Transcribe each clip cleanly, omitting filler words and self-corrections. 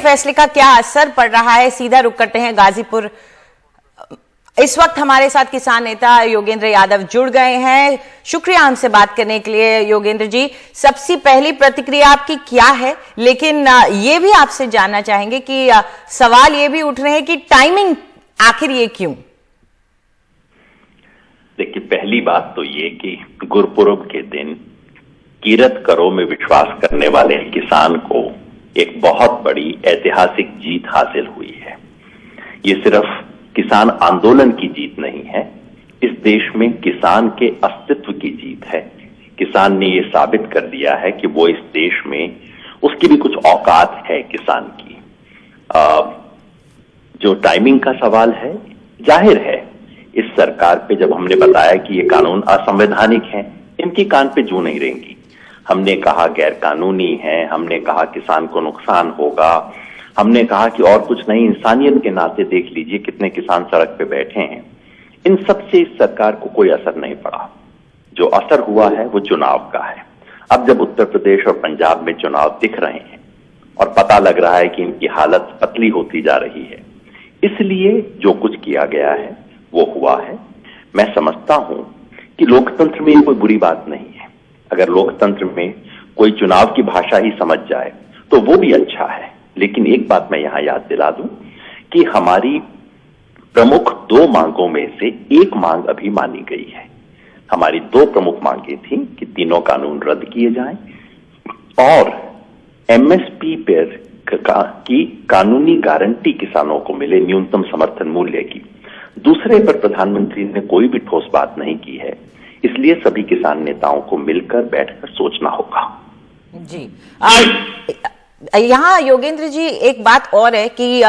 फैसले का क्या असर पड़ रहा है, सीधा रुक करते हैं गाजीपुर। इस वक्त हमारे साथ किसान नेता योगेंद्र यादव जुड़ गए हैं। शुक्रिया हमसे बात करने के लिए योगेंद्र जी। सबसे पहली प्रतिक्रिया आपकी क्या है, लेकिन ये भी आपसे जानना चाहेंगे कि सवाल ये भी उठ रहे हैं कि टाइमिंग आखिर ये क्यों? देखिए, पहली बात तो ये कि गुरपुरब के दिन कीरत करो में विश्वास करने वाले किसान को एक बहुत बड़ी ऐतिहासिक जीत हासिल हुई है। ये सिर्फ किसान आंदोलन की जीत नहीं है, इस देश में किसान के अस्तित्व की जीत है। किसान ने ये साबित कर दिया है कि वो इस देश में उसकी भी कुछ औकात है किसान की। जो टाइमिंग का सवाल है, जाहिर है इस सरकार पे जब हमने बताया कि ये कानून असंवैधानिक है, इनकी कान पे जू नहीं रहेंगी। हमने कहा गैर कानूनी है, हमने कहा किसान को नुकसान होगा, हमने कहा कि और कुछ नहीं, इंसानियत के नाते देख लीजिए कितने किसान सड़क पे बैठे हैं। इन सब से इस सरकार को कोई असर नहीं पड़ा। जो असर हुआ है वो चुनाव का है। अब जब उत्तर प्रदेश और पंजाब में चुनाव दिख रहे हैं और पता लग रहा है कि इनकी हालत पतली होती जा रही है, इसलिए जो कुछ किया गया है वो हुआ है। मैं समझता हूं कि लोकतंत्र में कोई बुरी बात नहीं है। अगर लोकतंत्र में कोई चुनाव की भाषा ही समझ जाए तो वो भी अच्छा है। लेकिन एक बात मैं यहां याद दिला दूं कि हमारी प्रमुख 2 मांगों में से एक मांग अभी मानी गई है। हमारी 2 प्रमुख मांगे थी कि तीनों कानून रद्द किए जाएं और एमएसपी पर की कानूनी गारंटी किसानों को मिले, न्यूनतम समर्थन मूल्य की। दूसरे पर प्रधानमंत्री ने कोई भी ठोस बात नहीं की है, इसलिए सभी किसान नेताओं को मिलकर बैठकर सोचना होगा। जी, यहाँ योगेंद्र जी एक बात और है कि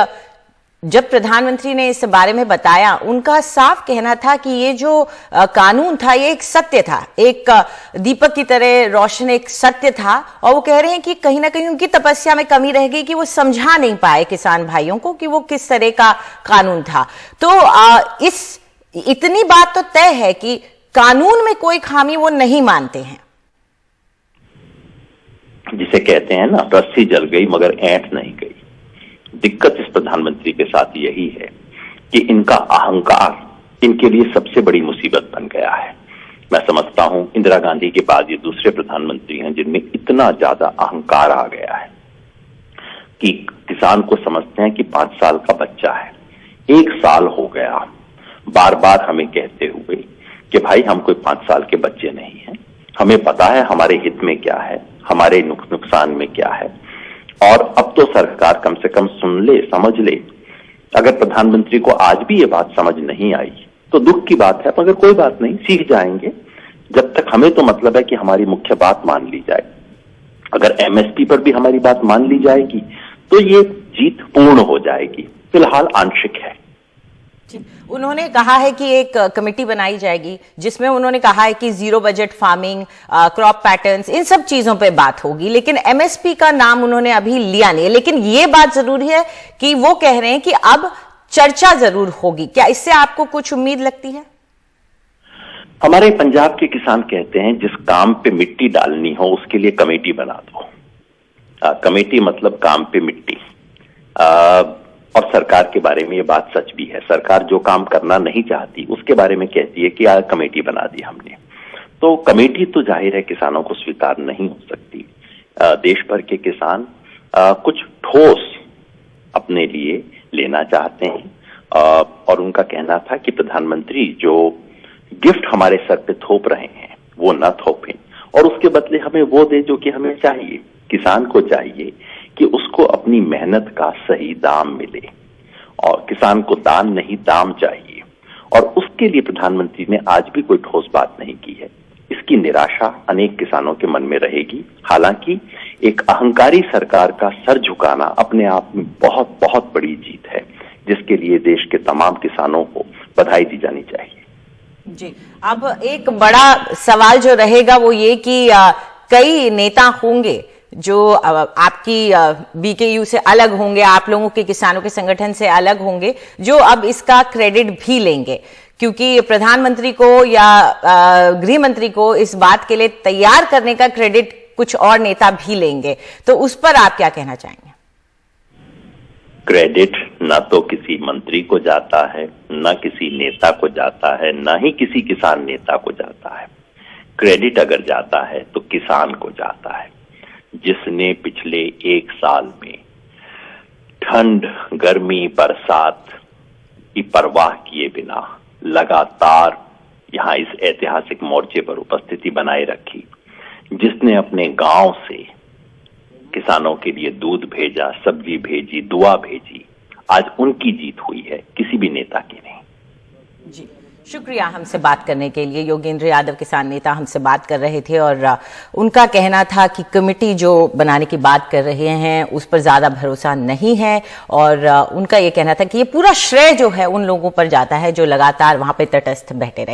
जब प्रधानमंत्री ने इस बारे में बताया, उनका साफ कहना था कि ये जो कानून था ये एक सत्य था, एक दीपक की तरह रोशन एक सत्य था। और वो कह रहे हैं कि कहीं ना कहीं उनकी तपस्या में कमी रह गई कि वो समझा नहीं पाए किसान भाइयों को कि वो किस तरह का कानून था। तो इतनी बात तो तय है कि कानून में कोई खामी वो नहीं मानते हैं। जिसे कहते हैं ना, रस्सी जल गई मगर ऐंठ नहीं गई। दिक्कत इस प्रधानमंत्री के साथ यही है कि इनका अहंकार इनके लिए सबसे बड़ी मुसीबत बन गया है। मैं समझता हूं इंदिरा गांधी के बाद ये दूसरे प्रधानमंत्री हैं जिनमें इतना ज्यादा अहंकार आ गया है कि किसान को समझते हैं कि 5 साल का बच्चा है। 1 साल हो गया बार बार हमें कहते हुए कि भाई हम कोई 5 साल के बच्चे नहीं हैं, हमें पता है हमारे हित में क्या है, हमारे नुकसान में क्या है। और अब तो सरकार कम से कम सुन ले, समझ ले। अगर प्रधानमंत्री को आज भी ये बात समझ नहीं आई तो दुख की बात है, मगर कोई बात नहीं, सीख जाएंगे। जब तक हमें तो मतलब है कि हमारी मुख्य बात मान ली जाए। अगर एमएसपी पर भी हमारी बात मान ली जाएगी तो ये जीत पूर्ण हो जाएगी। फिलहाल आंशिक है। उन्होंने कहा है कि एक कमेटी बनाई जाएगी जिसमें उन्होंने कहा है कि zero budget farming, crop patterns, इन सब चीजों पे बात होगी, लेकिन एमएसपी का नाम उन्होंने अभी लिया नहीं है। लेकिन ये बात जरूरी है कि वो कह रहे हैं कि अब चर्चा जरूर होगी। क्या इससे आपको कुछ उम्मीद लगती है? हमारे पंजाब के किसान कहते हैं जिस काम पे मिट्टी डालनी हो उसके लिए कमेटी बना दो। कमेटी मतलब काम पे मिट्टी। और सरकार के बारे में ये बात सच भी है। सरकार जो काम करना नहीं चाहती उसके बारे में कहती है कि कमेटी बना दी हमने। तो कमेटी तो जाहिर है किसानों को स्वीकार नहीं हो सकती। देश भर के किसान कुछ ठोस अपने लिए लेना चाहते हैं और उनका कहना था कि प्रधानमंत्री जो गिफ्ट हमारे सर पे थोप रहे हैं वो न थोपें और उसके बदले हमें वो दे जो कि हमें चाहिए। किसान को चाहिए कि उसको अपनी मेहनत का सही दाम मिले और किसान को दान नहीं दाम चाहिए। और उसके लिए प्रधानमंत्री ने आज भी कोई ठोस बात नहीं की है। इसकी निराशा अनेक किसानों के मन में रहेगी। हालांकि एक अहंकारी सरकार का सर झुकाना अपने आप में बहुत बहुत बड़ी जीत है, जिसके लिए देश के तमाम किसानों को बधाई दी जानी चाहिए। जी, अब एक बड़ा सवाल जो रहेगा वो ये कि कई नेता होंगे जो आपकी बीकेयू से अलग होंगे, आप लोगों के किसानों के संगठन से अलग होंगे, जो अब इसका क्रेडिट भी लेंगे, क्योंकि प्रधानमंत्री को या गृह मंत्री को इस बात के लिए तैयार करने का क्रेडिट कुछ और नेता भी लेंगे। तो उस पर आप क्या कहना चाहेंगे? क्रेडिट न तो किसी मंत्री को जाता है, न किसी नेता को जाता है, न ही किसी किसान नेता को जाता है। क्रेडिट अगर जाता है तो किसान को जाता है, जिसने पिछले 1 साल में ठंड, गर्मी, बरसात की परवाह किए बिना लगातार यहां इस ऐतिहासिक मोर्चे पर उपस्थिति बनाए रखी, जिसने अपने गांव से किसानों के लिए दूध भेजा, सब्जी भेजी, दुआ भेजी, आज उनकी जीत हुई है, किसी भी नेता की नहीं। जी, शुक्रिया हमसे बात करने के लिए। योगेंद्र यादव किसान नेता हमसे बात कर रहे थे और उनका कहना था कि कमेटी जो बनाने की बात कर रहे हैं उस पर ज्यादा भरोसा नहीं है और उनका ये कहना था कि ये पूरा श्रेय जो है उन लोगों पर जाता है जो लगातार वहां पे तटस्थ बैठे रहे।